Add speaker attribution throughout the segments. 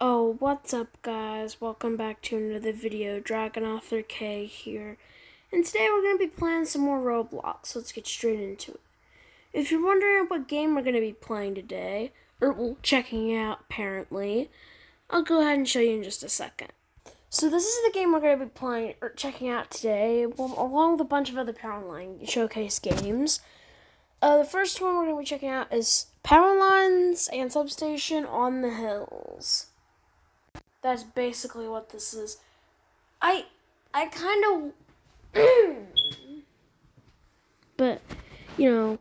Speaker 1: Oh, what's up guys? Welcome back to another video. Dragon Author K here. And today we're going to be playing some more Roblox. Let's get straight into it. If you're wondering what game we're going to be playing today, or checking out apparently, I'll go ahead and show you in just a second. So this is the game we're going to be playing or checking out today, along with a bunch of other Powerline Showcase games. The first one we're going to be checking out is Power Lines and Substation on the Hills. That's basically what this is. I kind of, but you know,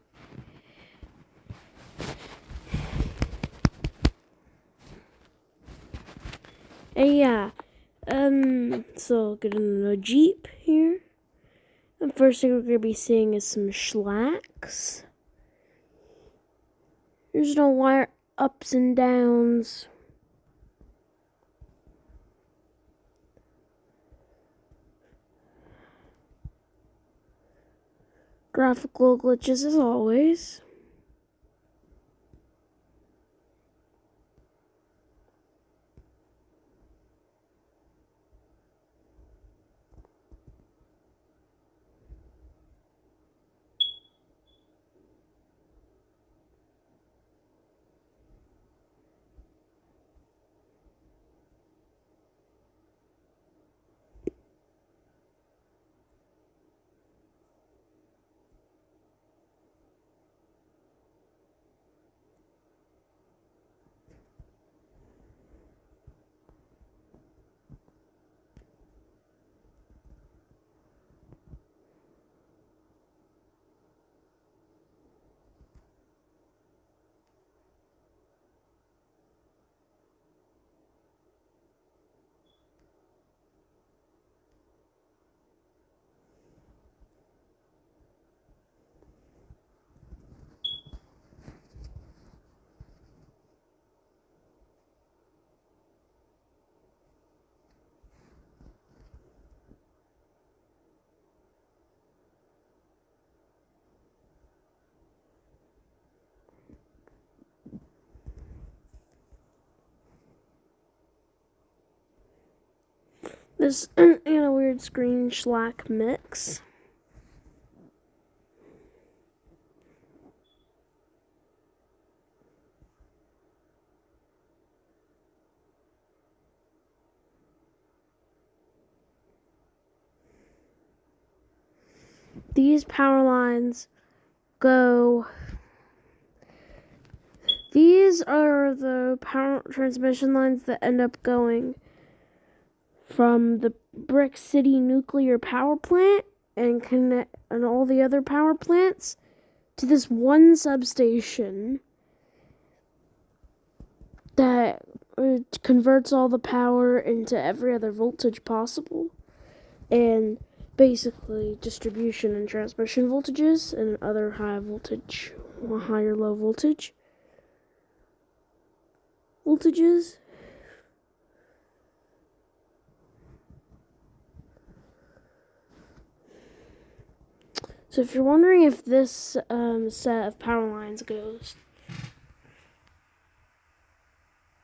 Speaker 1: and yeah. So get in the Jeep here. The first thing we're gonna be seeing is some schlacks. There's no wire ups and downs. Graphical glitches as always. This in a weird screen schlack mix. These power lines go. These are the power transmission lines that end up going from the Brick City nuclear power plant and connect and all the other power plants to this one substation that converts all the power into every other voltage possible, and basically distribution and transmission voltages and other high voltage, higher low voltages. So if you're wondering if this set of power lines goes,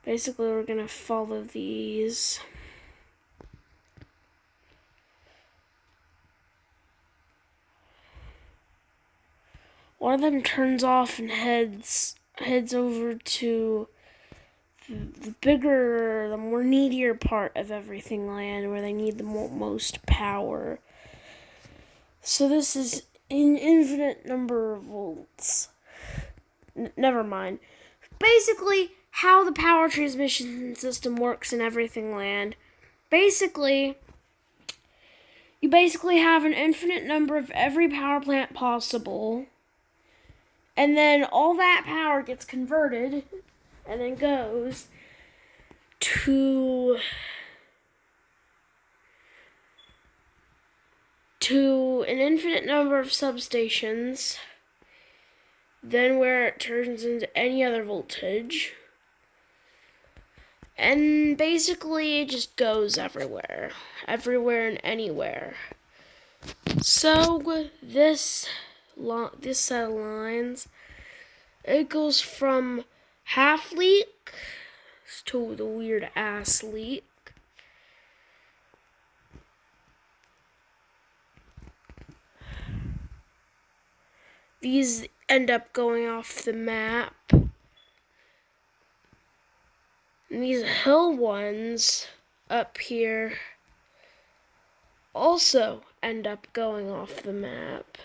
Speaker 1: basically we're going to follow these. One of them turns off and heads over to the bigger, the more needier part of everything land where they need the most power. So this is an infinite number of volts. Never mind. Basically, how the power transmission system works in everything land. You basically have an infinite number of every power plant possible. And then all that power gets converted and then goes to an infinite number of substations, then where it turns into any other voltage, and basically it just goes everywhere and anywhere. So this set of lines, it goes from Half Leak to the weird ass leak. These end up going off the map. And these hill ones up here also end up going off the map.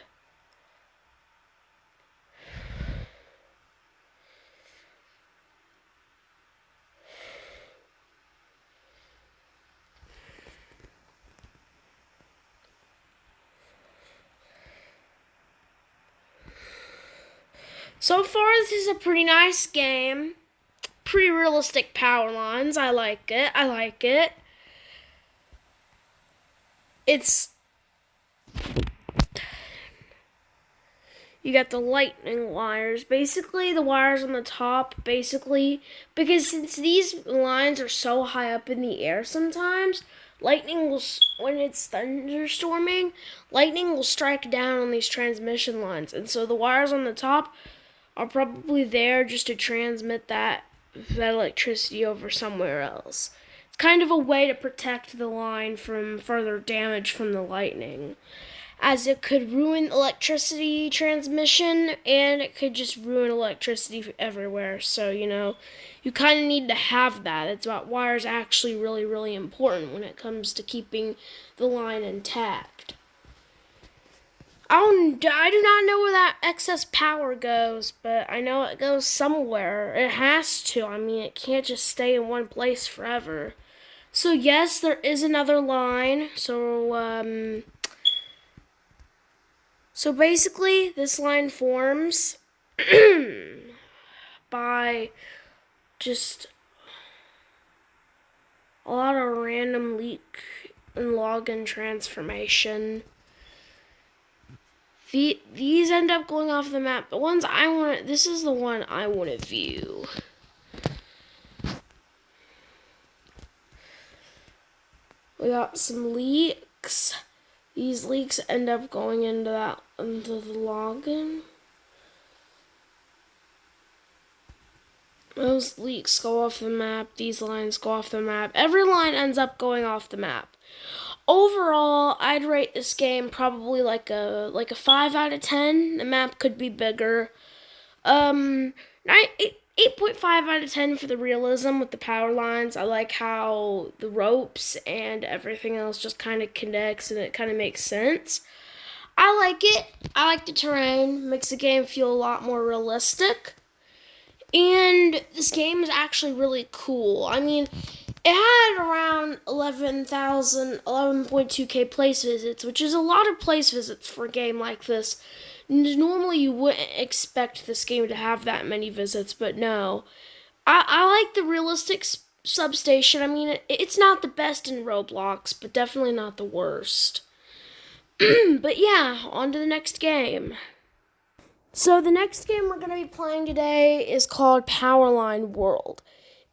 Speaker 1: So far, this is a pretty nice game. Pretty realistic power lines. I like it. You got the lightning wires. Basically, the wires on the top, because since these lines are so high up in the air sometimes, lightning will, when it's thunderstorming, lightning will strike down on these transmission lines. And so the wires on the top are probably there just to transmit that electricity over somewhere else. It's kind of a way to protect the line from further damage from the lightning, as it could ruin electricity transmission and it could just ruin electricity everywhere. So, you kind of need to have that. It's about wires actually really, really important when it comes to keeping the line intact. I do not know where that excess power goes, but I know it goes somewhere. It has to. I mean, it can't just stay in one place forever. So yes, there is another line. So basically, this line forms by just a lot of random leak and login transformation. These end up going off the map. The ones this is the one I want to view. We got some leaks. These leaks end up going into the login. Those leaks go off the map. These lines go off the map. Every line ends up going off the map. Overall, I'd rate this game probably like a 5 out of 10. The map could be bigger. 8.5 out of 10 for the realism with the power lines. I like how the ropes and everything else just kind of connects and it kind of makes sense. I like it. I like the terrain. Makes the game feel a lot more realistic. And this game is actually really cool. I mean, it had around 11.2k place visits, which is a lot of place visits for a game like this. Normally, you wouldn't expect this game to have that many visits, but no. I like the realistic substation. I mean, it's not the best in Roblox, but definitely not the worst. But yeah, on to the next game. So the next game we're going to be playing today is called Powerline World.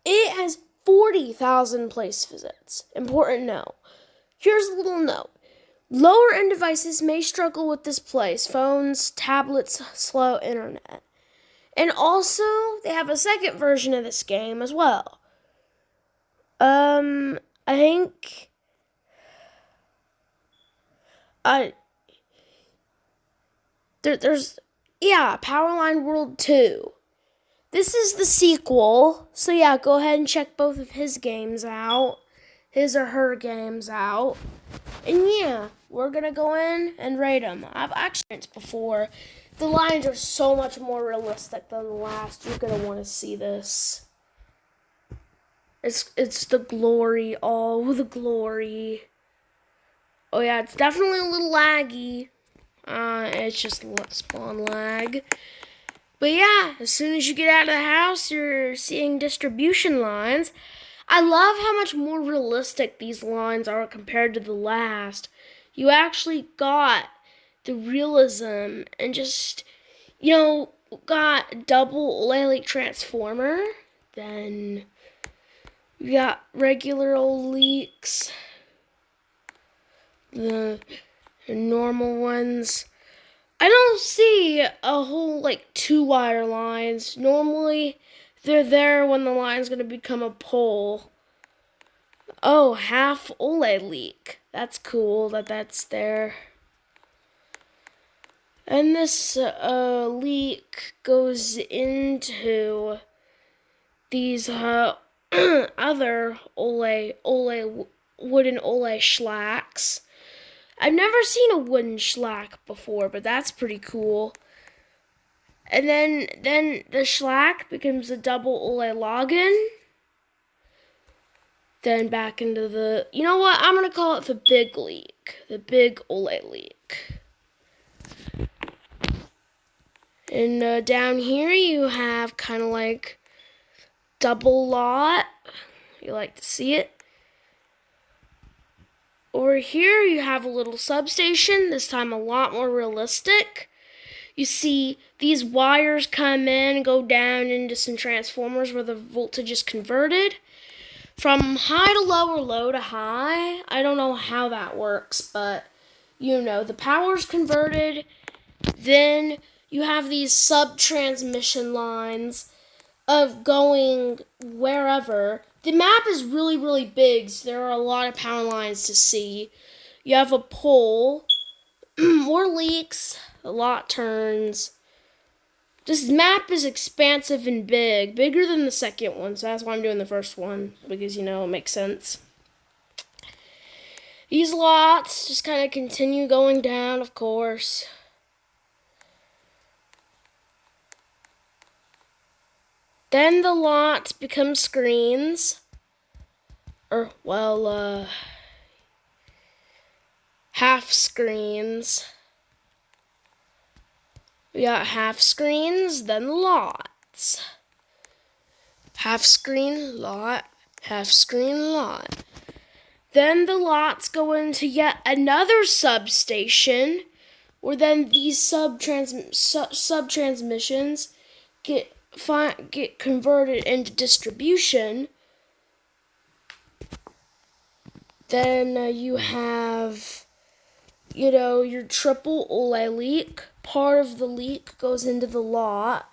Speaker 1: It has 40,000 place visits. Important note. Here's a little note. Lower end devices may struggle with this place. Phones, tablets, slow internet. And also, they have a second version of this game as well. I think there's Powerline World 2. This is the sequel, so yeah, go ahead and check both of his games out. His or her games out. And yeah, we're gonna go in and rate them. I've actually experienced before. The lines are so much more realistic than the last. You're gonna want to see this. It's the glory, all the glory. Oh yeah, it's definitely a little laggy. It's just spawn lag. But yeah, as soon as you get out of the house, you're seeing distribution lines. I love how much more realistic these lines are compared to the last. You actually got the realism and just, got double Lele transformer. Then you got regular old leaks. The normal ones. I don't see a whole 2-wire lines. Normally they're there when the line's going to become a pole. Oh, half Ole leak. That's cool that's there. And this leak goes into these other wooden Ole schlacks. I've never seen a wooden schlack before, but that's pretty cool. And then the schlack becomes a double Ole login. Then back into the, you know what? I'm gonna call it the big leak, the big Ole leak. And down here you have kind of like double lot. You like to see it. Over here you have a little substation, this time a lot more realistic. You see these wires come in and go down into some transformers where the voltage is converted from high to low or low to high. I don't know how that works, but you know, the power's converted. Then you have these sub-transmission lines of going wherever. The map is really, really big, so there are a lot of power lines to see. You have a pole, more leaks, a lot turns. This map is expansive and big, bigger than the second one, so that's why I'm doing the first one, because, you know, it makes sense. These lots just kind of continue going down, of course. Then the lots become screens. Half screens. We got half screens, then lots. Half screen, lot, half screen, lot. Then the lots go into yet another substation, where then these sub-transmissions get converted into distribution. Then you have, you know, your triple Ole leak. Part of the leak goes into the lot.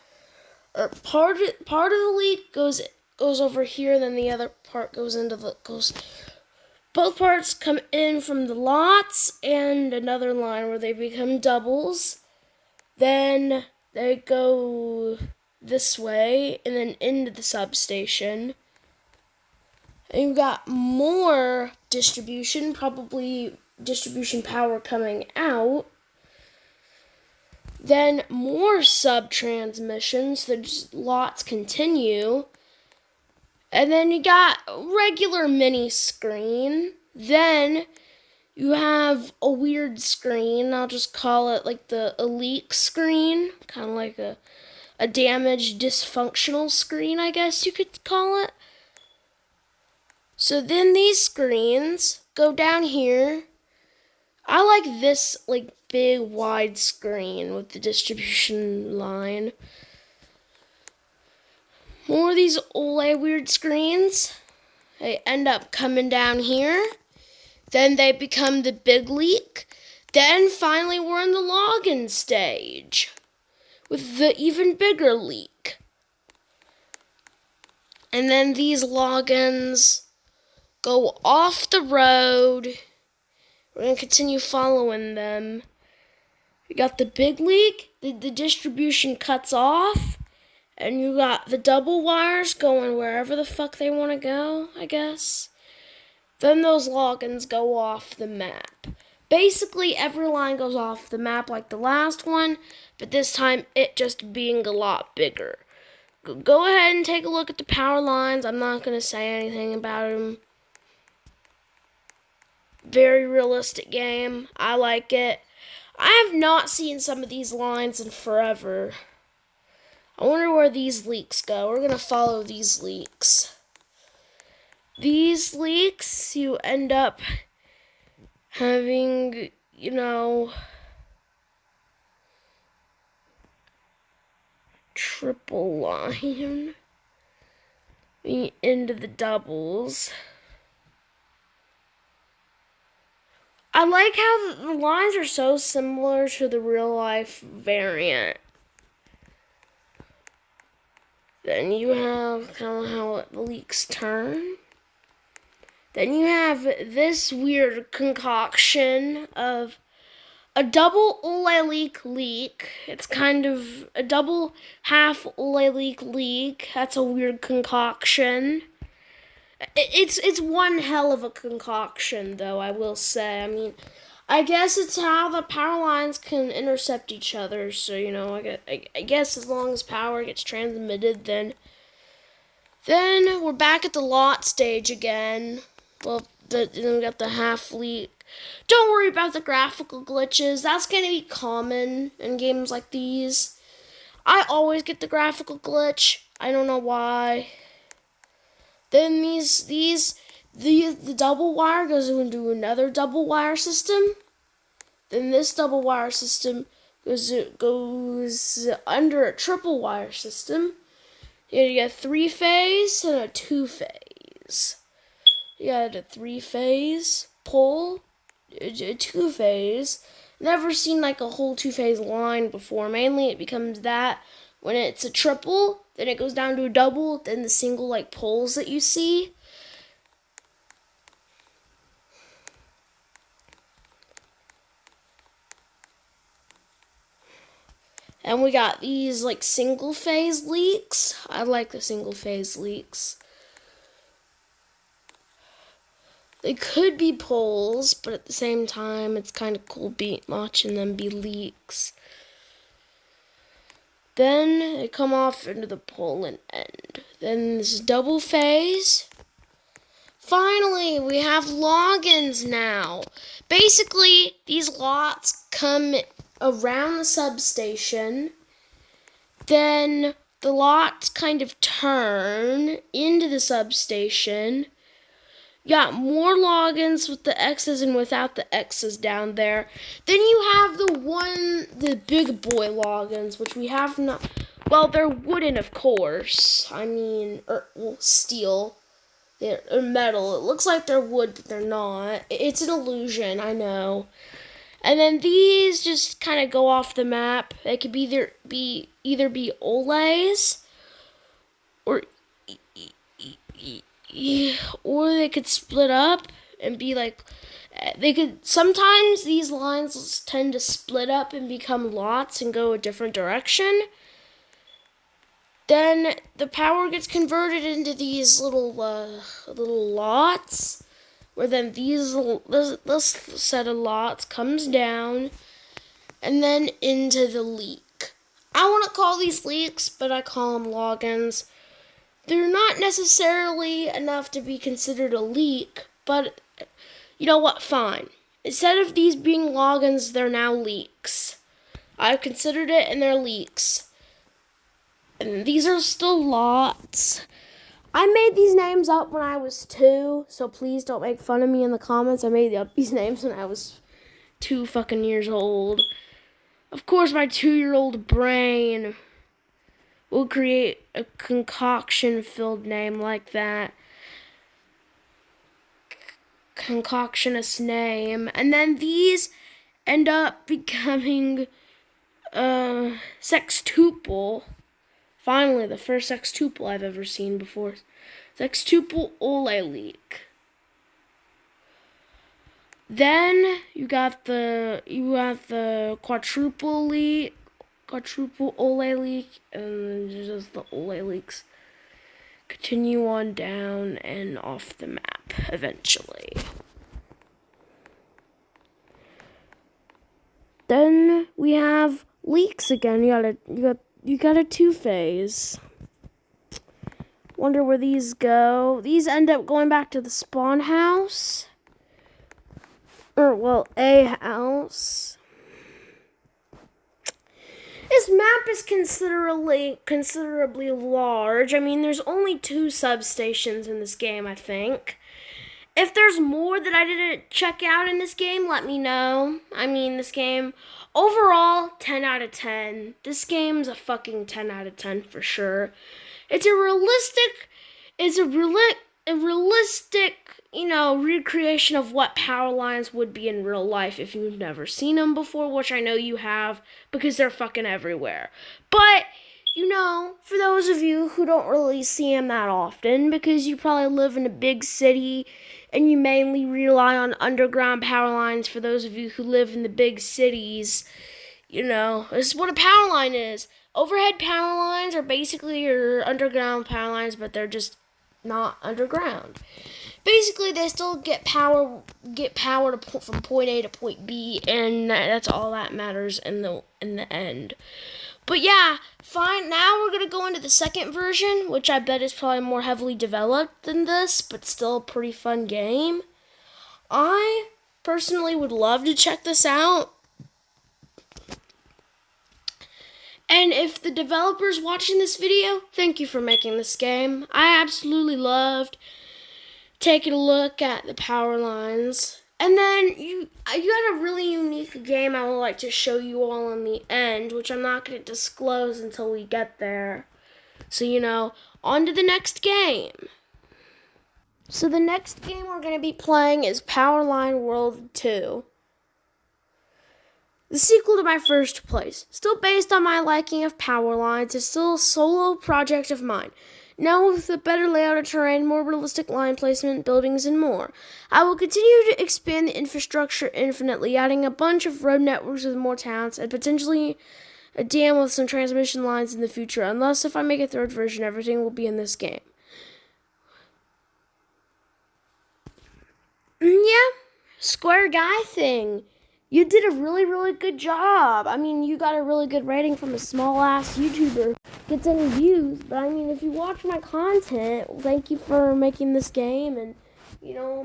Speaker 1: Or part of the leak goes over here, then the other part goes into the both parts come in from the lots and another line where they become doubles. Then they go this way and then into the substation. And you've got more distribution, probably distribution power coming out. Then more sub-transmissions, the lots continue. And then you got regular mini screen. Then you have a weird screen. I'll just call it like a leak screen. Kind of like a damaged, dysfunctional screen, I guess you could call it. So then these screens go down here. I like this like big wide screen with the distribution line. More of these Ole weird screens. They end up coming down here. Then they become the big leak. Then finally we're in the login stage with the even bigger leak. And then these logins go off the road. We're going to continue following them. We got the big leak. The distribution cuts off. And you got the double wires going wherever the fuck they want to go, I guess. Then those logins go off the map. Basically, every line goes off the map like the last one, but this time it just being a lot bigger. Go ahead and take a look at the power lines. I'm not going to say anything about them. Very realistic game. I like it. I have not seen some of these lines in forever. I wonder where these leaks go. We're going to follow these leaks. These leaks, you end up having, you know, triple line into the doubles. I like how the lines are so similar to the real life variant. Then you have kind of how the leaks turn. Then you have this weird concoction of a double Ole leak. It's kind of a double half Ole leak. That's a weird concoction. It's one hell of a concoction, though, I will say. I mean, I guess it's how the power lines can intercept each other. So, you know, I guess as long as power gets transmitted, then we're back at the lot stage again. Well, then we got the half leak. Don't worry about the graphical glitches. That's going to be common in games like these. I always get the graphical glitch. I don't know why. Then the double wire goes into another double wire system. Then this double wire system goes under a triple wire system. You get a 3-phase and a 2-phase. You got a 3-phase pole, a 2-phase. Never seen like a whole 2-phase line before. Mainly it becomes that when it's a triple, then it goes down to a double, then the single like poles that you see. And we got these like single phase leaks. I like the single phase leaks. They could be poles, but at the same time, it's kind of cool watching them be leaks. Then they come off into the pole and end. Then this double phase. Finally, we have logins now. Basically, these lots come around the substation. Then the lots kind of turn into the substation. You got more logins with the X's and without the X's down there. Then you have the big boy logins, which we have not. Well, they're wooden, of course. I mean, steel. They're metal. It looks like they're wood, but they're not. It's an illusion, I know. And then these just kind of go off the map. They could either be Olays or they could split up and be like, sometimes these lines tend to split up and become lots and go a different direction. Then the power gets converted into these little lots, where then this set of lots comes down and then into the leak. I want to call these leaks, but I call them logins. They're not necessarily enough to be considered a leak, but you know what? Fine. Instead of these being logins, they're now leaks. I've considered it, and they're leaks. And these are still lots. I made these names up when I was 2, so please don't make fun of me in the comments. I made up these names when I was 2 fucking years old. Of course, my 2-year-old brain will create a concoction-filled name like that. Concoctionous name. And then these end up becoming sextuple. Finally, the first sextuple I've ever seen before. Sextuple Ole leak. Then you got the quadruple leak. Quadruple Ole leak, and then just the Ole leaks continue on down and off the map eventually. Then we have leaks again. You got a 2-phase. Wonder where these go. These end up going back to the spawn house. A house. This map is considerably large. I mean, there's only 2 substations in this game, I think. If there's more that I didn't check out in this game, let me know. I mean, this game, overall, 10 out of 10. This game's a fucking 10 out of 10 for sure. It's a realistic, recreation of what power lines would be in real life if you've never seen them before, which I know you have because they're fucking everywhere. But for those of you who don't really see him that often, because you probably live in a big city and you mainly rely on underground power lines, for those of you who live in the big cities, this is what a power line is. Overhead power lines are basically your underground power lines, but they're just not underground. Basically, they still get power from point A to point B, and that's all that matters in the end. But yeah, fine. Now we're gonna go into the second version, which I bet is probably more heavily developed than this, but still a pretty fun game. I personally would love to check this out. And if the developer's watching this video, thank you for making this game. I absolutely loved taking a look at the power lines. And then you got a really unique game I would like to show you all in the end, which I'm not going to disclose until we get there. So, on to the next game. So the next game we're going to be playing is Powerline World 2. The sequel to my first place, still based on my liking of power lines, is still a solo project of mine. Now with a better layout of terrain, more realistic line placement, buildings, and more. I will continue to expand the infrastructure infinitely, adding a bunch of road networks with more towns, and potentially a dam with some transmission lines in the future, unless if I make a third version, everything will be in this game. Yeah, Square Guy thing. You did a really, really good job. I mean, you got a really good rating from a small-ass YouTuber. Gets any views, but I mean, if you watch my content, thank you for making this game and,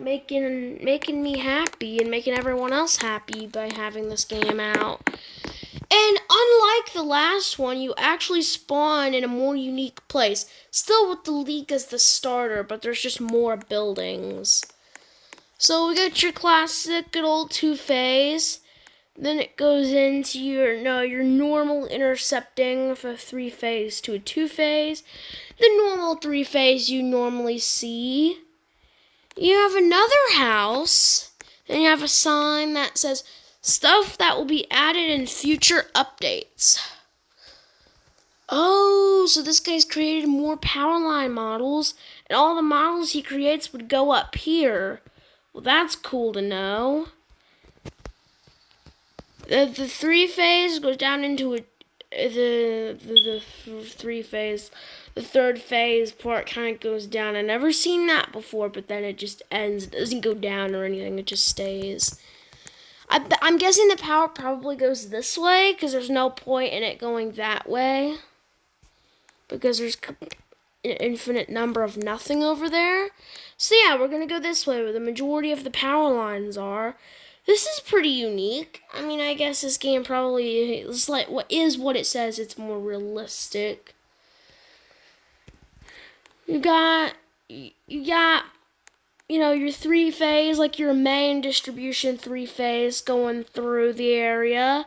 Speaker 1: making me happy and making everyone else happy by having this game out. And unlike the last one, you actually spawn in a more unique place. Still with the League as the starter, but there's just more buildings. So we got your classic good old two-phase. Then it goes into your normal intercepting from a three-phase to a two-phase. The normal three-phase you normally see. You have another house. Then you have a sign that says stuff that will be added in future updates. Oh, so this guy's created more power line models, and all the models he creates would go up here. Well, that's cool to know. The three-phase goes down into the three-phase. The third phase part kind of goes down. I've never seen that before, but then it just ends. It doesn't go down or anything. It just stays. I'm guessing the power probably goes this way, because there's no point in it going that way. Because there's an infinite number of nothing over there. So yeah, we're going to go this way where the majority of the power lines are. This is pretty unique. I mean, I guess this game probably is like what it says. It's more realistic. You got your three-phase, like your main distribution three-phase going through the area.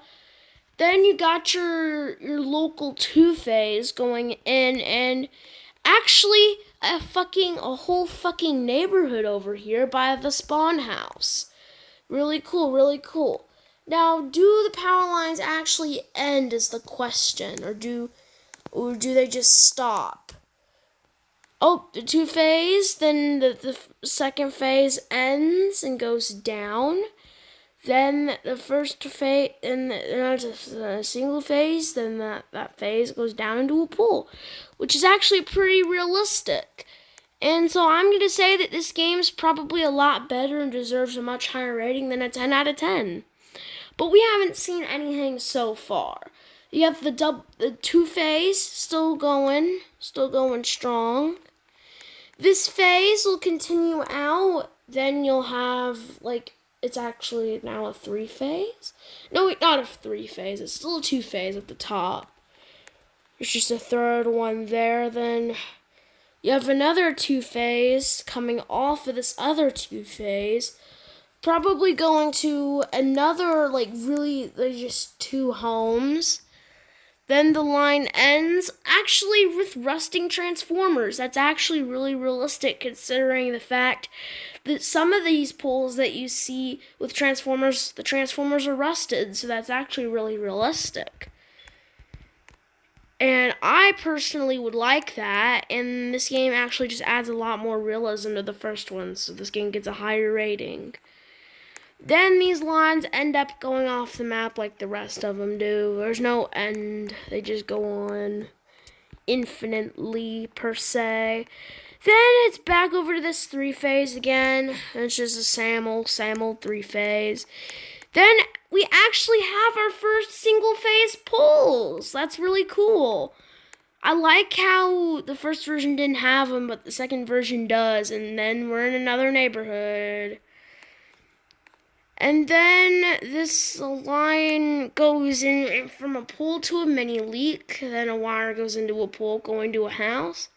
Speaker 1: Then you got your local two-phase going in, and actually a whole fucking neighborhood over here by the spawn house. Really cool, really cool. Now, do the power lines actually end is the question, or do they just stop? Oh, the two-phase, then the second phase ends and goes down. Then the first phase, and a single phase, then that phase goes down into a pool, which is actually pretty realistic. And so I'm going to say that this game's probably a lot better and deserves a much higher rating than a 10 out of 10. But we haven't seen anything so far. You have the two-phase still going strong. This phase will continue out. Then you'll have, it's actually now a three-phase. No, not a three-phase. It's still a two-phase at the top. There's just a third one there. Then you have another two-phase coming off of this other two-phase. Probably going to another, just two homes. Then the line ends, actually, with rusting transformers. That's actually really realistic, considering the fact that some of these poles that you see with transformers, the transformers are rusted, so that's actually really realistic. And I personally would like that, and this game actually just adds a lot more realism to the first one, so this game gets a higher rating. Then these lines end up going off the map like the rest of them do. There's no end, they just go on infinitely, per se. Then it's back over to this 3-phase again. It's just a SAML 3-phase. Then we actually have our first single-phase pulls. That's really cool. I like how the first version didn't have them, but the second version does. And then we're in another neighborhood. And then this line goes in from a pool to a mini leak. Then a wire goes into a pool going to a house.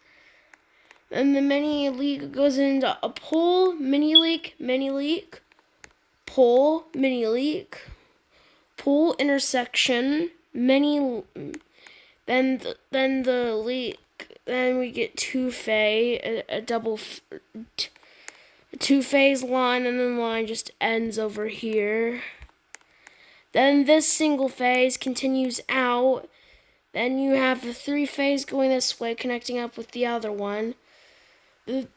Speaker 1: Then the mini leak goes into a pool, mini leak, pool, mini leak, pool intersection, mini. Then the leak. Then we get two-phase, a two-phase line, and then the line just ends over here. Then this single phase continues out. Then you have the 3-phase going this way, connecting up with the other one. The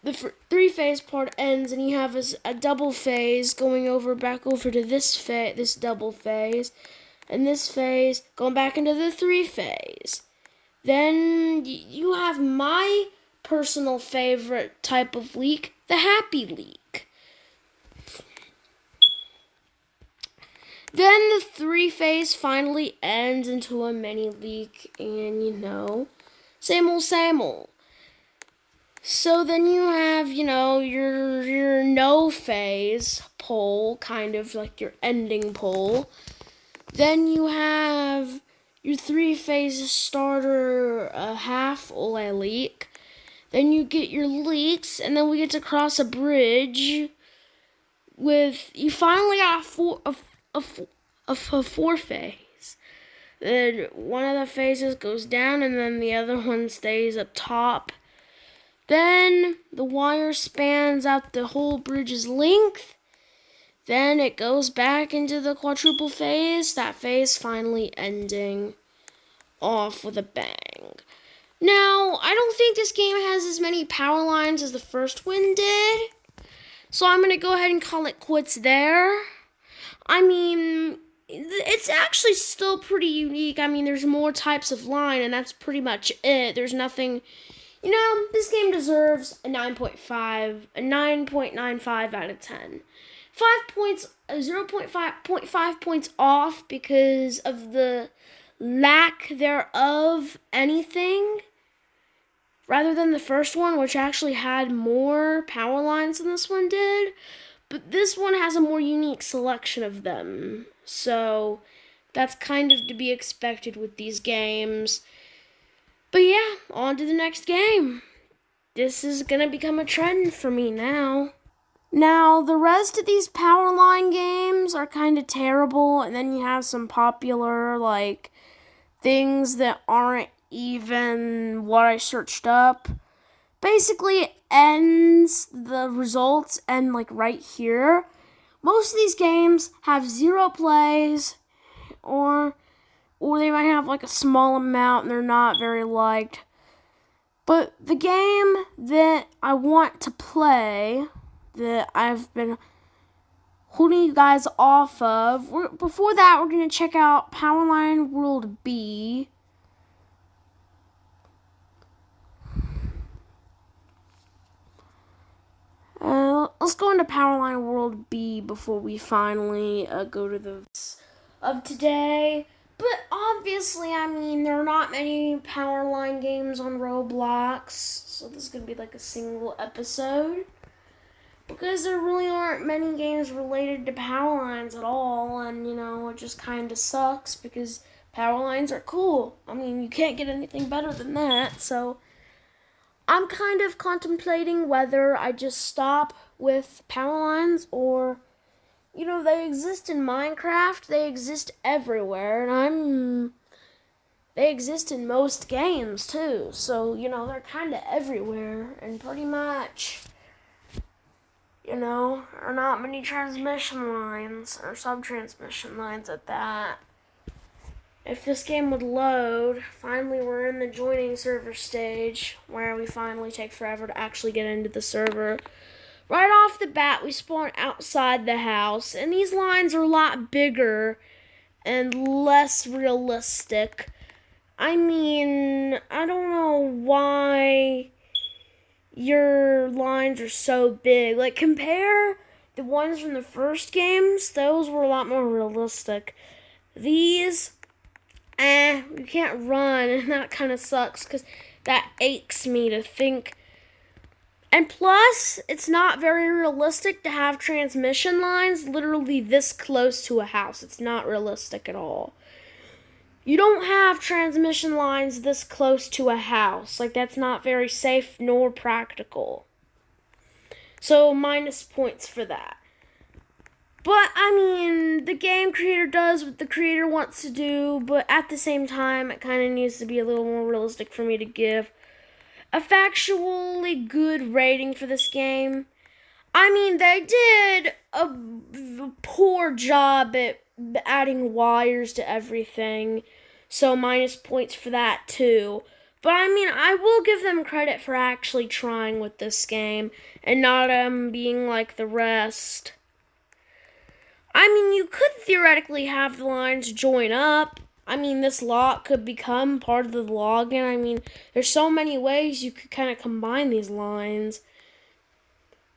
Speaker 1: 3-phase part ends, and you have a double phase going back over to this double phase, and this phase going back into the 3-phase. Then you have my personal favorite type of leak, the happy leak. Then the 3-phase finally ends into a mini leak, and same old. So then you have, your no phase pole, kind of like your ending pole. Then you have your 3-phase starter half leak. Then you get your leaks, and then we get to cross a bridge you finally got a 4-phase. Then one of the phases goes down, and then the other one stays up top. Then the wire spans out the whole bridge's length. Then it goes back into the quadruple phase, that phase finally ending off with a bang. Now, I don't think this game has as many power lines as the first one did, so I'm going to go ahead and call it quits there. I mean, it's actually still pretty unique. I mean, there's more types of line, and that's pretty much it. There's nothing... this game deserves a 9.95 out of 10. 0.5 points off because of the lack thereof anything, rather than the first one, which actually had more power lines than this one did. But this one has a more unique selection of them. So that's kind of to be expected with these games. But yeah, on to the next game. This is going to become a trend for me now. Now, the rest of these power line games are kind of terrible, and then you have some popular, things that aren't even what I searched up. Basically, it ends, the results end, right here. Most of these games have 0 plays, or they might have a small amount and they're not very liked. But the game that I want to play, that I've been holding you guys off of, before that we're going to check out Powerline World B. Let's go into Powerline World B before we finally go to the of today. But obviously, there are not many Powerline games on Roblox, so this is going to be a single episode. Because there really aren't many games related to power lines at all, and, it just kind of sucks because power lines are cool. You can't get anything better than that, so I'm kind of contemplating whether I just stop with power lines or... they exist in Minecraft, they exist everywhere, and they exist in most games, too. So, they're kind of everywhere, and pretty much, are not many transmission lines, or sub-transmission lines at that. if this game would load. Finally, we're in the joining server stage where we finally take forever to actually get into the server. Right off the bat, we spawn outside the house, and these lines are a lot bigger and less realistic. I mean, I don't know why your lines are so big. Like, compare the ones from the first games, those were a lot more realistic. These, you can't run, and that kind of sucks, because that aches me to think. And plus, it's not very realistic to have transmission lines literally this close to a house. It's not realistic at all. You don't have transmission lines this close to a house. Like, that's not very safe nor practical. So, minus points for that. But, I mean, the game creator does what the creator wants to do, but at the same time, it kind of needs to be a little more realistic for me to give a factually good rating for this game. I mean, they did a poor job at adding wires to everything, so minus points for that too. But I mean, I will give them credit for actually trying with this game and not being like the rest. I mean, you could theoretically have the lines join up. I mean, this lot could become part of the login. I mean, there's so many ways you could kind of combine these lines.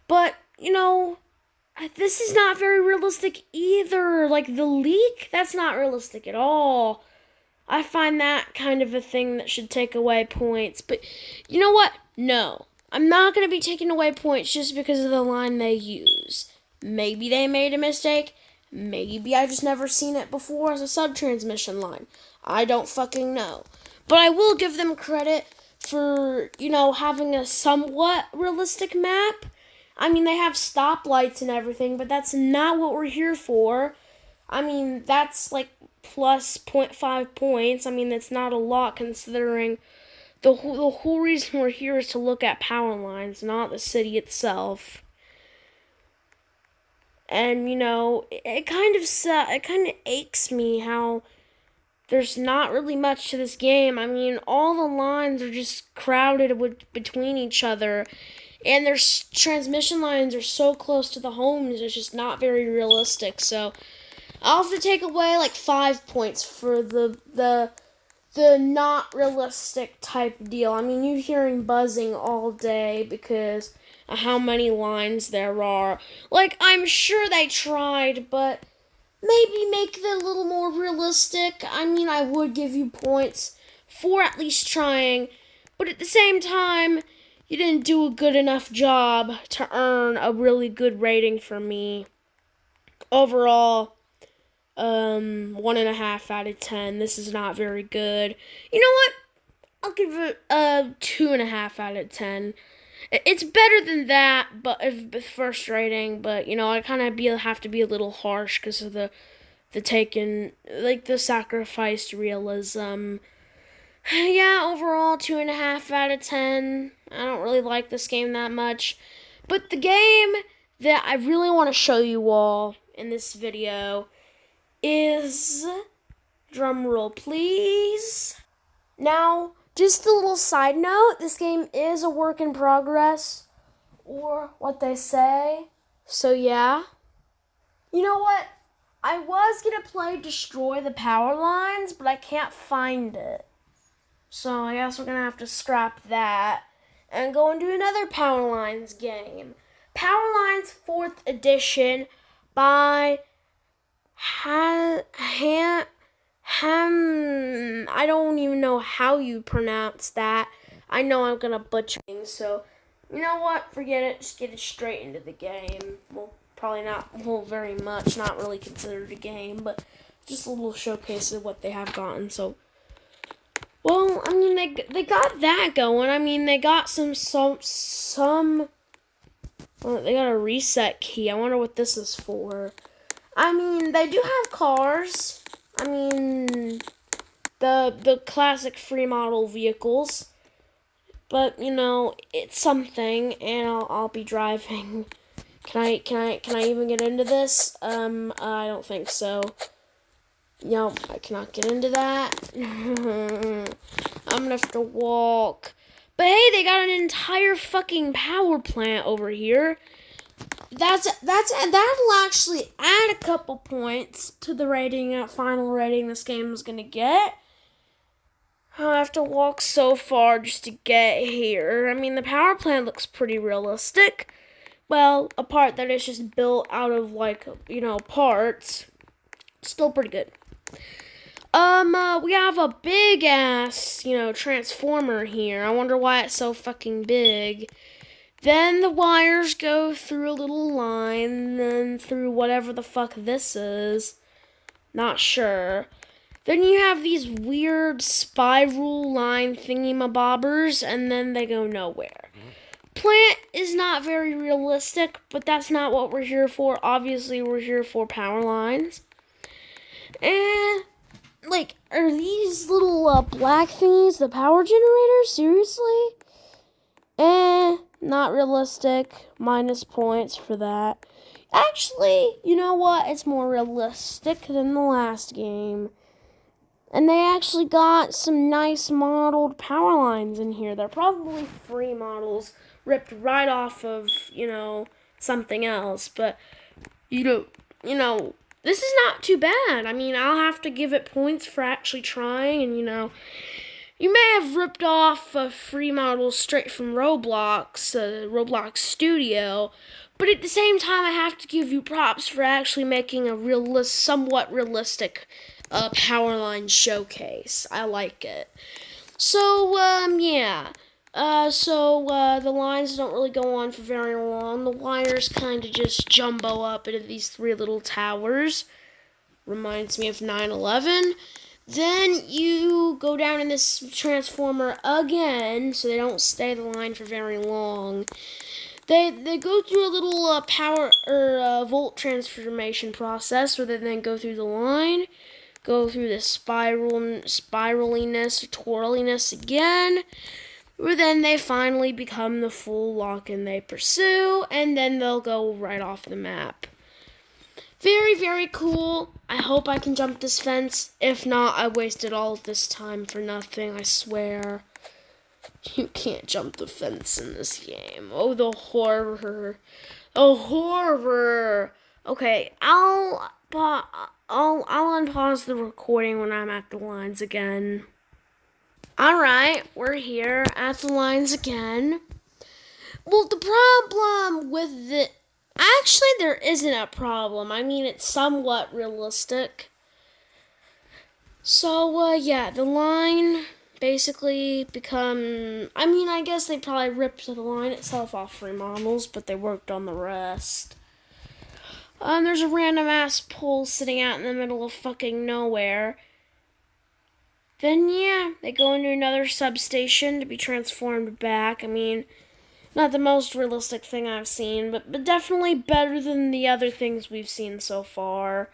Speaker 1: But, you know, this is not very realistic either. Like, the leak, that's not realistic at all. I find that kind of a thing that should take away points. But, you know what? No. I'm not going to be taking away points just because of the line they use. Maybe they made a mistake. Maybe I've just never seen it before as a sub-transmission line. I don't fucking know. But I will give them credit for, you know, having a somewhat realistic map. I mean, they have stoplights and everything, but that's not what we're here for. I mean, that's like plus 0.5 points. I mean, that's not a lot considering the whole reason we're here is to look at power lines, not the city itself. And, you know, it kind of aches me how there's not really much to this game. I mean, all the lines are just crowded between each other. And their transmission lines are so close to the homes, it's just not very realistic. So, I'll have to take away like 5 points for the not realistic type deal. I mean, you're hearing buzzing all day because of how many lines there are. Like, I'm sure they tried, but maybe make it a little more realistic. I mean, I would give you points for at least trying, but at the same time, you didn't do a good enough job to earn a really good rating from me. Overall, 1.5 out of 10. This is not very good. You know what? I'll give it a 2.5 out of 10. It's better than that, but the first rating. But you know, I kind of have to be a little harsh because of the sacrificed realism. Yeah, overall 2.5 out of 10. I don't really like this game that much, but the game that I really want to show you all in this video is, drum roll please. Now, just a little side note, this game is a work in progress, or what they say, so yeah. You know what, I was gonna play Destroy the Power Lines, but I can't find it. So I guess we're gonna have to scrap that and go and do another Power Lines game. Power Lines 4th edition by I don't even know how you pronounce that. I know I'm gonna butcher things, so you know what? Forget it. Just get it straight into the game. Well, probably not very much. Not really considered a game, but just a little showcase of what they have gotten. So, well, I mean, they got that going. I mean, they got some. Well, they got a reset key. I wonder what this is for. I mean, they do have cars. I mean, the classic free model vehicles. But you know, it's something, and I'll be driving. Can I even get into this? I don't think so. Nope, I cannot get into that. I'm gonna have to walk. But hey, they got an entire fucking power plant over here. That'll actually add a couple points to the final rating this game is gonna get. I have to walk so far just to get here. I mean, the power plant looks pretty realistic. Well, apart that it's just built out of parts. Still pretty good. We have a big ass, transformer here. I wonder why it's so fucking big. Then the wires go through a little line, then through whatever the fuck this is. Not sure. Then you have these weird spiral line thingy-mabobbers, and then they go nowhere. Plant is not very realistic, but that's not what we're here for. Obviously, we're here for power lines. And, are these little black thingies the power generators? Seriously? Not realistic. Minus points for that. Actually, you know what? It's more realistic than the last game. And they actually got some nice modeled power lines in here. They're probably free models ripped right off of, something else. But, this is not too bad. I mean, I'll have to give it points for actually trying. And, you may have ripped off a free model straight from Roblox, Roblox Studio. But at the same time, I have to give you props for actually making a somewhat realistic power line showcase. I like it. So, yeah. The lines don't really go on for very long. The wires kind of just jumbo up into these three little towers. Reminds me of 9/11. Then you go down in this transformer again, so they don't stay the line for very long. They go through a little power or volt transformation process, where they then go through the line, go through the spiraliness, twirliness again, where then they finally become the full lock and they pursue, and then they'll go right off the map. Very, very cool. I hope I can jump this fence. If not, I wasted all of this time for nothing, I swear. You can't jump the fence in this game. Oh, the horror. The horror. Okay, I'll unpause the recording when I'm at the lines again. Alright, we're here at the lines again. Well, the problem with the... Actually, there isn't a problem. I mean, it's somewhat realistic. So, yeah, the line basically become... I mean, I guess they probably ripped the line itself off free models, but they worked on the rest. There's a random-ass pole sitting out in the middle of fucking nowhere. Then, yeah, they go into another substation to be transformed back. I mean, not the most realistic thing I've seen, but definitely better than the other things we've seen so far.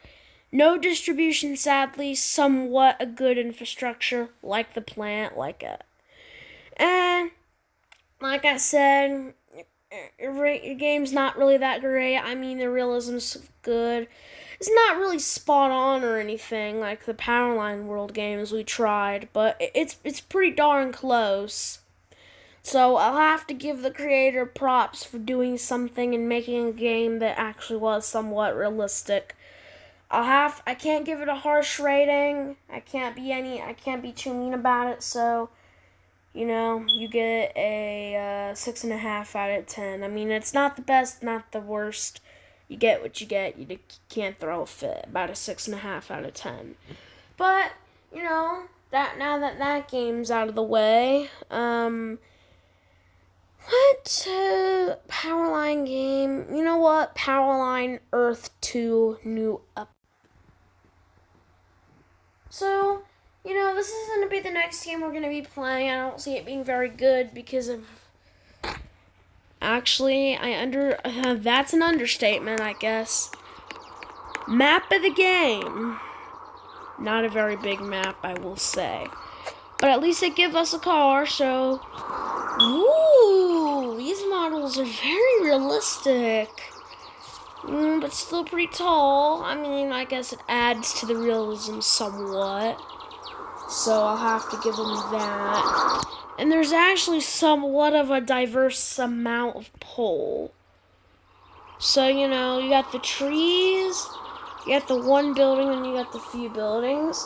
Speaker 1: No distribution, sadly. Somewhat a good infrastructure, like the plant, And, like I said, your game's not really that great. I mean, the realism's good. It's not really spot on or anything like the Powerline World games we tried, but it's pretty darn close. So I'll have to give the creator props for doing something and making a game that actually was somewhat realistic. I can't give it a harsh rating. I can't be too mean about it, so you get a 6.5 out of 10. I mean, it's not the best, not the worst. You get what you get. You can't throw a fit. About a 6.5 out of 10. But, now that game's out of the way, what Powerline game? You know what? Powerline Earth 2 New Up. So, this is going to be the next game we're going to be playing. I don't see it being very good because of... Actually, that's an understatement, I guess. Map of the game. Not a very big map, I will say. But at least they give us a car, so... Ooh, these models are very realistic. but still pretty tall. I mean, I guess it adds to the realism somewhat. So I'll have to give them that. And there's actually somewhat of a diverse amount of pole. So, you know, you got the trees, you got the one building, and you got the few buildings.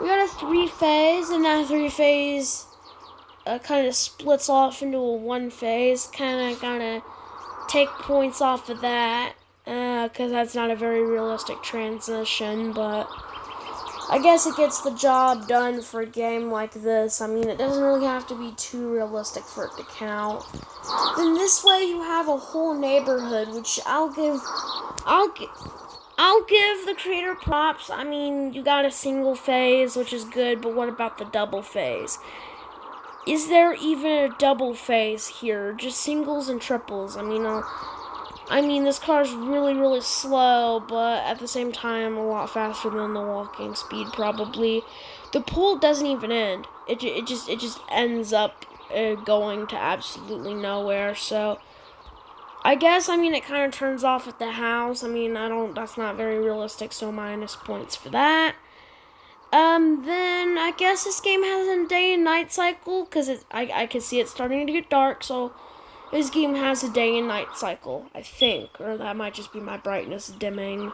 Speaker 1: You got a 3-phase, and that 3-phase kind of splits off into a 1-phase. Kind of gotta take points off of that, because that's not a very realistic transition, but I guess it gets the job done for a game like this. I mean, it doesn't really have to be too realistic for it to count. Then this way you have a whole neighborhood, which I'll give the creator props. I mean, you got a single phase, which is good, but what about the double phase? Is there even a double phase here? Just singles and triples. I mean, this car's really, really slow, but at the same time, a lot faster than the walking speed, probably. The pull doesn't even end. It just ends up going to absolutely nowhere, so I guess, it kind of turns off at the house. That's not very realistic, so minus points for that. Then I guess this game has a day and night cycle, because I can see it starting to get dark, so this game has a day and night cycle, I think, or that might just be my brightness dimming.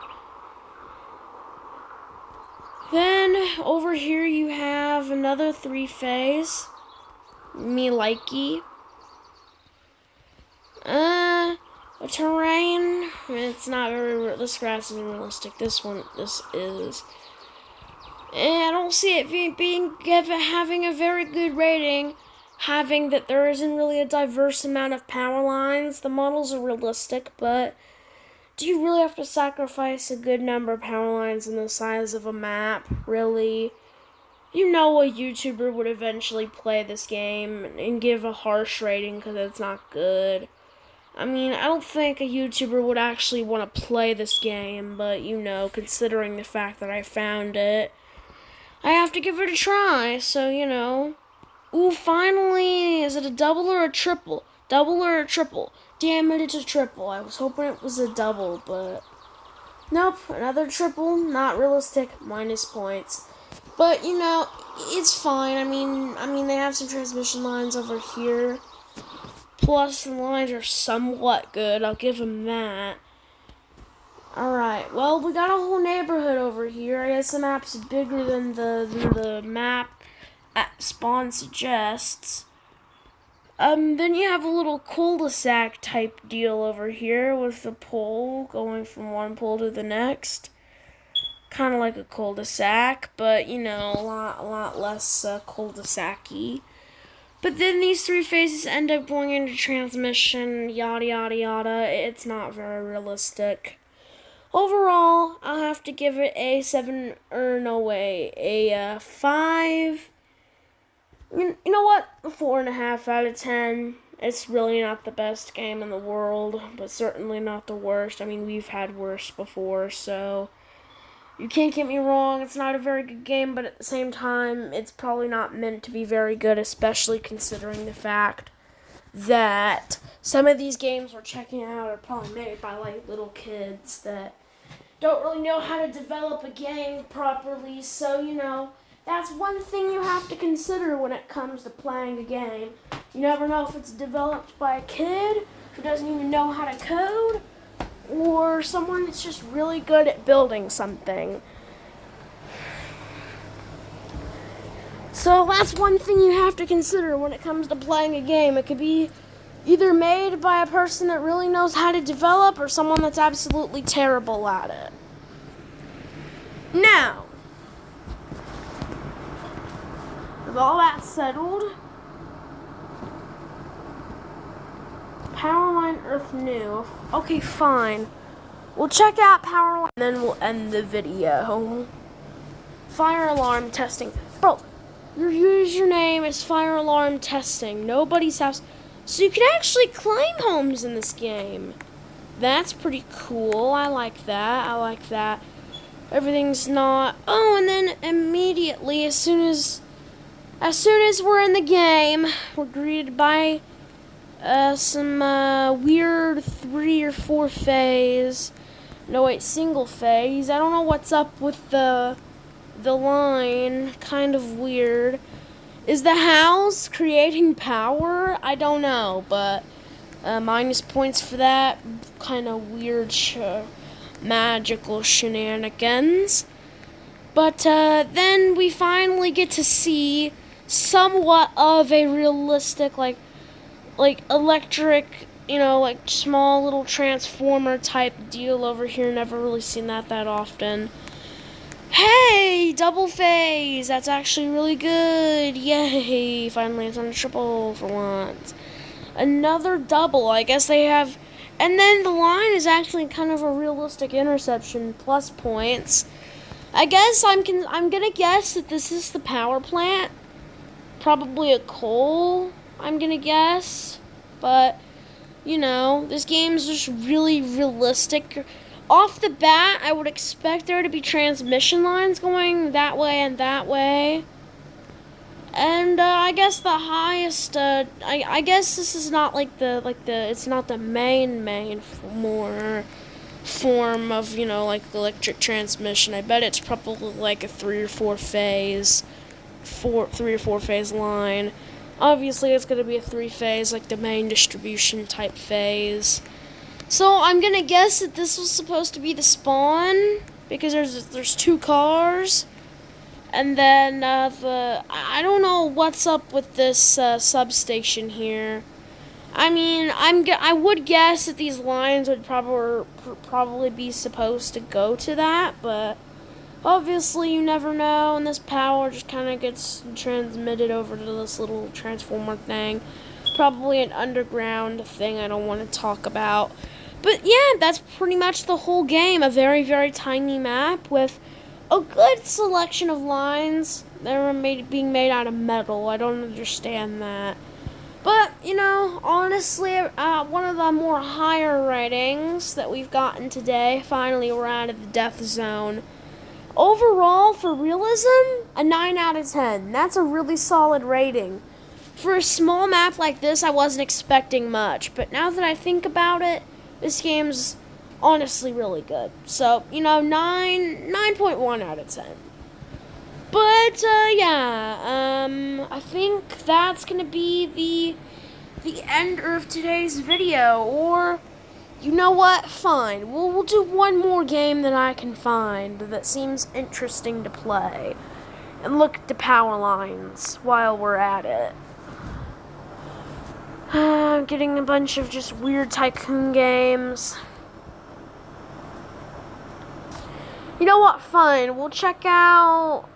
Speaker 1: Then over here you have another 3-phase, me likey. The terrain, it's not very, this grass isn't realistic, this is. And I don't see it having a very good rating, having that there isn't really a diverse amount of power lines. The models are realistic, but do you really have to sacrifice a good number of power lines in the size of a map, really? You know a YouTuber would eventually play this game and give a harsh rating because it's not good. I don't think a YouTuber would actually want to play this game, but, considering the fact that I found it, I have to give it a try, so, Ooh, finally! Is it a double or a triple? Double or a triple? Damn it, it's a triple. I was hoping it was a double, but nope, another triple, not realistic, minus points. But, it's fine. They have some transmission lines over here. Plus, the lines are somewhat good. I'll give them that. Alright, well, we got a whole neighborhood over here. I guess the map's bigger than the map at spawn suggests. Then you have a little cul-de-sac type deal over here with the pole going from one pole to the next. Kind of like a cul-de-sac, but, a lot less cul-de-sac-y. But then these 3 phases end up going into transmission, yada yada yada. It's not very realistic. Overall, I'll have to give it a 5. You know what? A 4.5 out of 10. It's really not the best game in the world, but certainly not the worst. We've had worse before, so you can't get me wrong. It's not a very good game, but at the same time, it's probably not meant to be very good, especially considering the fact that some of these games we're checking out are probably made by, little kids that don't really know how to develop a game properly, so, that's one thing you have to consider when it comes to playing a game. You never know if it's developed by a kid who doesn't even know how to code, or someone that's just really good at building something. So that's one thing you have to consider when it comes to playing a game. It could be either made by a person that really knows how to develop or someone that's absolutely terrible at it. Now, with all that settled, Powerline Earth New. Okay, fine. We'll check out Powerline, and then we'll end the video. Fire alarm testing. Bro, your username is Fire Alarm Testing. Nobody's house. So you can actually climb homes in this game. That's pretty cool. I like that. Everything's not... Oh, and then immediately, as soon as we're in the game, we're greeted by some weird 3 or 4 phase No, wait, single phase. I don't know what's up with the line. Kind of weird. Is the house creating power? I don't know, but minus points for that. Kind of weird magical shenanigans. But then we finally get to see somewhat of a realistic, like electric, like small little transformer type deal over here. Never really seen that often. Hey, double phase. That's actually really good. Yay, finally it's on a triple for once. Another double. I guess they have, and then the line is actually kind of a realistic interception plus points. I guess I'm gonna guess that this is the power plant. Probably a coal, I'm gonna guess. But, this game's just really realistic. Off the bat, I would expect there to be transmission lines going that way and that way. And I guess the highest, I guess this is not it's not the main form of, electric transmission. I bet it's probably like a 3 or 4 phase line. Obviously, it's going to be a 3-phase, like the main distribution type phase. So I'm going to guess that this was supposed to be the spawn, because there's 2 cars. And then I don't know what's up with this substation here. I mean, I would guess that these lines would probably be supposed to go to that, but obviously you never know, and this power just kind of gets transmitted over to this little transformer thing. Probably an underground thing I don't want to talk about. But yeah, that's pretty much the whole game. A very, very tiny map with a good selection of lines that are being made out of metal. I don't understand that. But, honestly, one of the more higher ratings that we've gotten today, finally we're out of the death zone. Overall, for realism, a 9 out of 10. That's a really solid rating. For a small map like this, I wasn't expecting much. But now that I think about it, this game's honestly really good. So, 9.1 out of 10. But, I think that's going to be the end of today's video. Or, you know what? Fine. We'll do one more game that I can find that seems interesting to play. And look at the power lines while we're at it. I'm getting a bunch of just weird tycoon games. You know what? Fine. We'll check out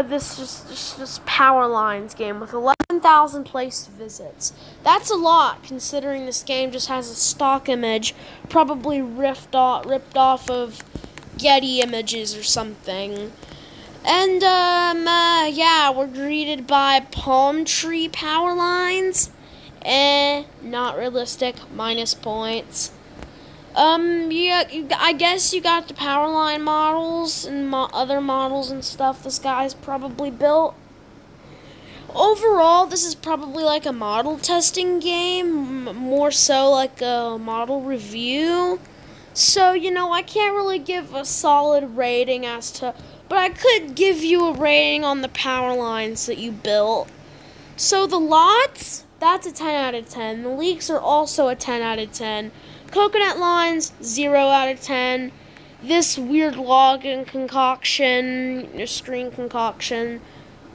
Speaker 1: this power lines game with 11,000 place visits. That's a lot, considering this game just has a stock image, probably ripped off of Getty Images or something. And we're greeted by palm tree power lines. Not realistic. Minus points. I guess you got the power line models and other models and stuff this guy's probably built. Overall, this is probably like a model testing game, more so like a model review. So, I can't really give a solid rating but I could give you a rating on the power lines that you built. So the lots, that's a 10 out of 10. The leaks are also a 10 out of 10. Coconut lines, 0 out of 10. This weird login concoction, screen concoction,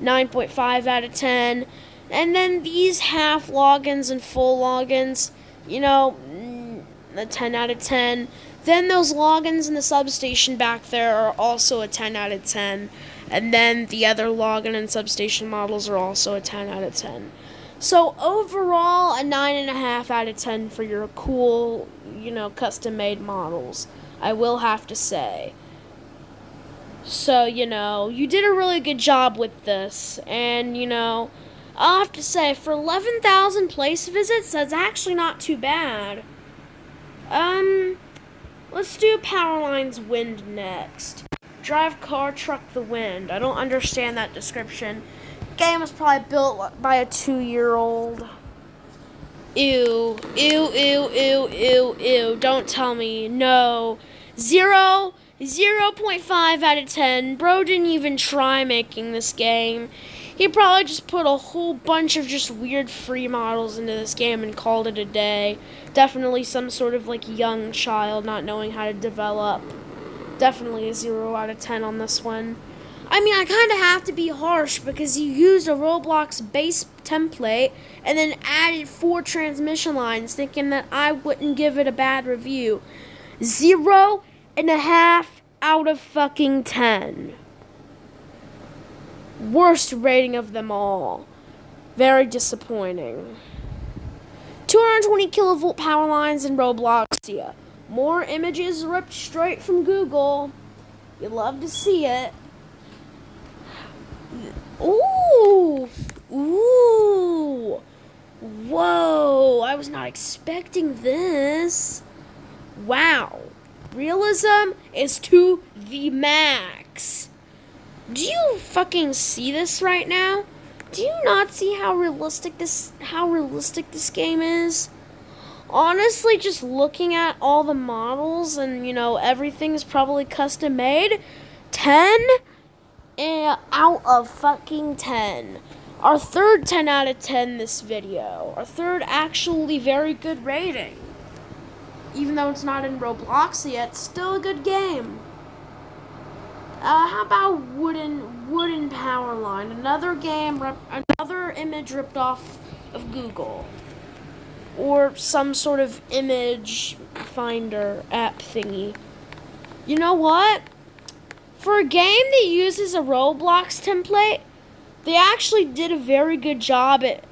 Speaker 1: 9.5 out of 10. And then these half logins and full logins, a 10 out of 10. Then those logins in the substation back there are also a 10 out of 10. And then the other login and substation models are also a 10 out of 10. So overall, a 9.5 out of 10 for your cool, custom-made models, I will have to say. So, you did a really good job with this. And, I'll have to say, for 11,000 place visits, that's actually not too bad. Let's do Power Lines Wind next. Drive car, truck the wind. I don't understand that description. Game was probably built by a 2-year-old. Ew, ew, ew, ew, ew, ew. Don't tell me. No. 0.5 out of 10. Bro didn't even try making this game. He probably just put a whole bunch of just weird free models into this game and called it a day. Definitely some sort of like young child not knowing how to develop. Definitely a 0 out of 10 on this one. I mean, I kind of have to be harsh because you used a Roblox base template and then added 4 transmission lines thinking that I wouldn't give it a bad review. 0.5 out of fucking 10. Worst rating of them all. Very disappointing. 220 kilovolt power lines in Robloxia. More images ripped straight from Google. You love to see it. Ooh! Ooh! Whoa! I was not expecting this. Wow. Realism is to the max. Do you fucking see this right now? Do you not see how realistic this game is? Honestly, just looking at all the models and, everything is probably custom made. 10 out of fucking 10. Our third 10 out of 10 this video. Our third actually very good rating. Even though it's not in Roblox yet, it's still a good game. How about wooden power line? Another image ripped off of Google. Or some sort of image finder app thingy. You know what? For a game that uses a Roblox template, they actually did a very good job at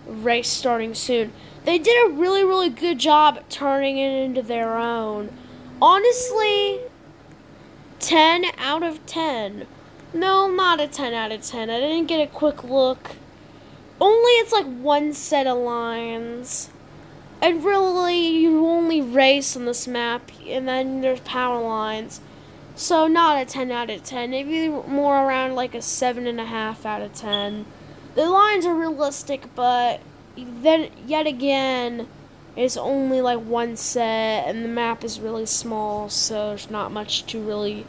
Speaker 1: race starting soon. They did a really, really good job at turning it into their own. Honestly, 10 out of 10. No, not a 10 out of 10. I didn't get a quick look. Only it's like one set of lines. And really, you only race on this map, and then there's power lines. So not a 10 out of 10. Maybe more around like a 7.5 out of 10. The lines are realistic, but then yet again, it's only like one set, and the map is really small, so there's not much to really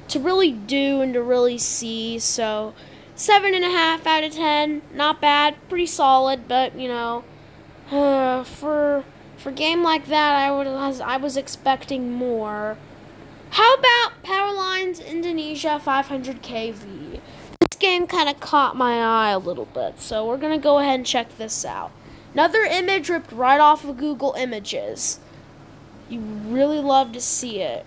Speaker 1: do and to really see. So 7.5 out of 10, not bad, pretty solid, but for a game like that, I was expecting more. How about Powerlines Indonesia 500 kV? This game kind of caught my eye a little bit, so we're gonna go ahead and check this out. Another image ripped right off of Google Images. You really love to see it.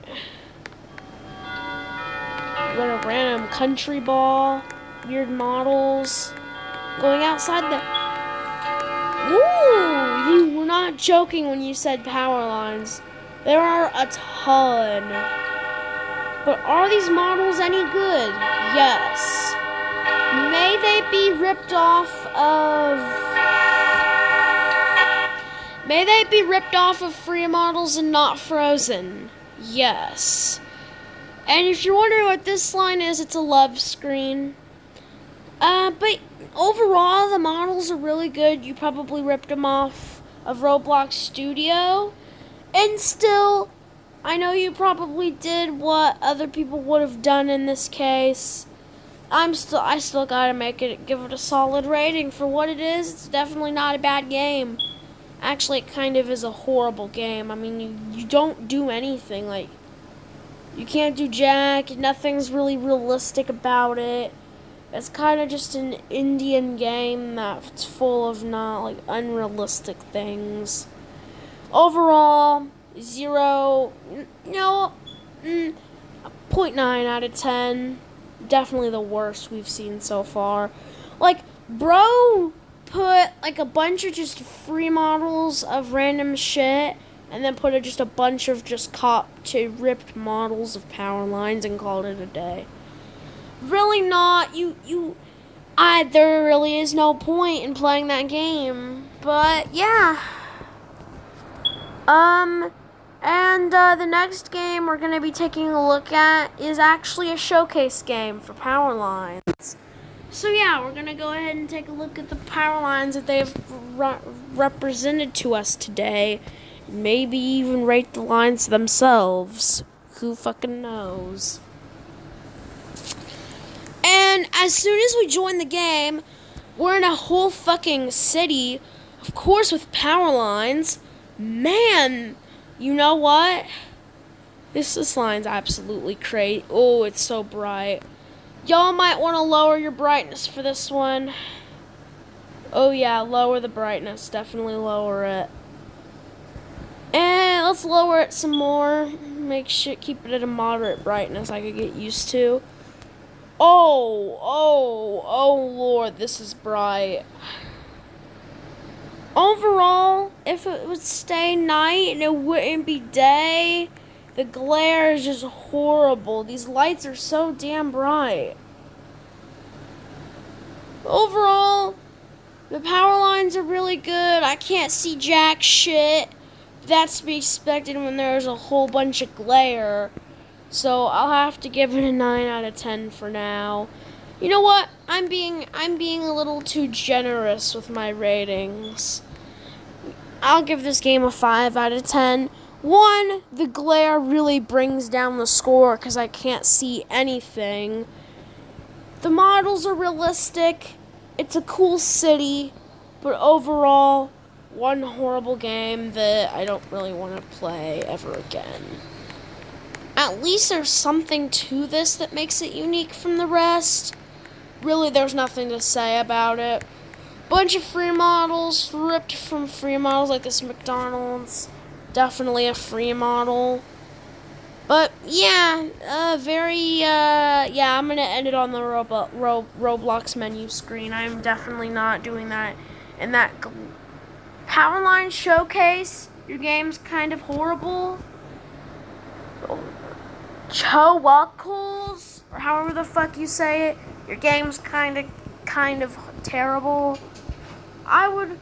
Speaker 1: What a random country ball, weird models, going outside the... Ooh, you were not joking when you said power lines. There are a ton. But are these models any good? Yes. May they be ripped off of free models and not frozen? Yes. And if you're wondering what this line is, it's a love screen. But overall, the models are really good. You probably ripped them off of Roblox Studio. And still, I know you probably did what other people would have done in this case. I still gotta give it a solid rating for what it is. It's definitely not a bad game. Actually, it kind of is a horrible game. I mean, you don't do anything. Like, you can't do jack. Nothing's really realistic about it. It's kind of just an Indian game that's full of unrealistic things. Overall, 0.9 out of 10. Definitely the worst we've seen so far. Like, bro put like a bunch of just free models of random shit and then put just a bunch of just ripped models of power lines and called it a day. Really not. There really is no point in playing that game. But yeah. And the next game we're going to be taking a look at is actually a showcase game for power lines. So yeah, we're gonna go ahead and take a look at the power lines that they've represented to us today. Maybe even rate the lines themselves. Who fucking knows? And as soon as we join the game, we're in a whole fucking city, of course with power lines. Man, you know what? This line's absolutely crazy. Oh, it's so bright. Y'all might want to lower your brightness for this one. Oh yeah, lower the brightness. Definitely lower it. And let's lower it some more. Keep it at a moderate brightness I could get used to. Oh Lord, this is bright. Overall, if it would stay night and it wouldn't be day, the glare is just horrible. These lights are so damn bright. Overall, the power lines are really good. I can't see jack shit. That's to be expected when there's a whole bunch of glare. So I'll have to give it a 9 out of 10 for now. You know what? I'm being a little too generous with my ratings. I'll give this game a 5 out of 10. One, the glare really brings down the score because I can't see anything. The models are realistic. It's a cool city. But overall, one horrible game that I don't really want to play ever again. At least there's something to this that makes it unique from the rest. Really, there's nothing to say about it. Bunch of free models, ripped from free models like this McDonald's. Definitely a free model. But yeah, I'm gonna end it on the Roblox menu screen. I'm definitely not doing that in that Powerline Showcase. Your game's kind of horrible. Chowuckles, or however the fuck you say it. Your game's kind of terrible. I would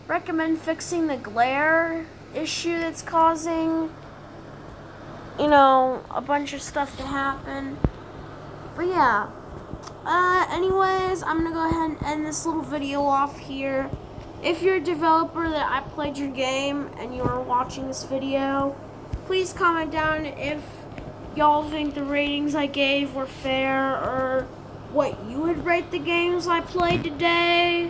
Speaker 1: recommend fixing the glare issue that's causing, a bunch of stuff to happen. But yeah. Anyways, I'm gonna go ahead and end this little video off here. If you're a developer that I played your game and you are watching this video, please comment down if y'all think the ratings I gave were fair or what you would rate the games I played today.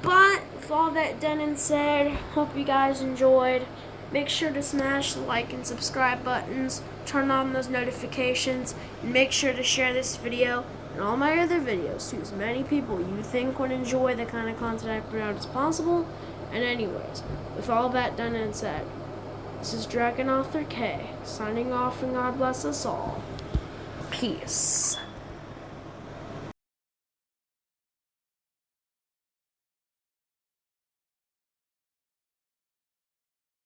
Speaker 1: But with all that done and said, hope you guys enjoyed. Make sure to smash the like and subscribe buttons, turn on those notifications, and make sure to share this video and all my other videos to as many people you think would enjoy the kind of content I put out as possible. And anyways, with all that done and said, this is Dragon Author K, signing off, and God bless us all. Peace.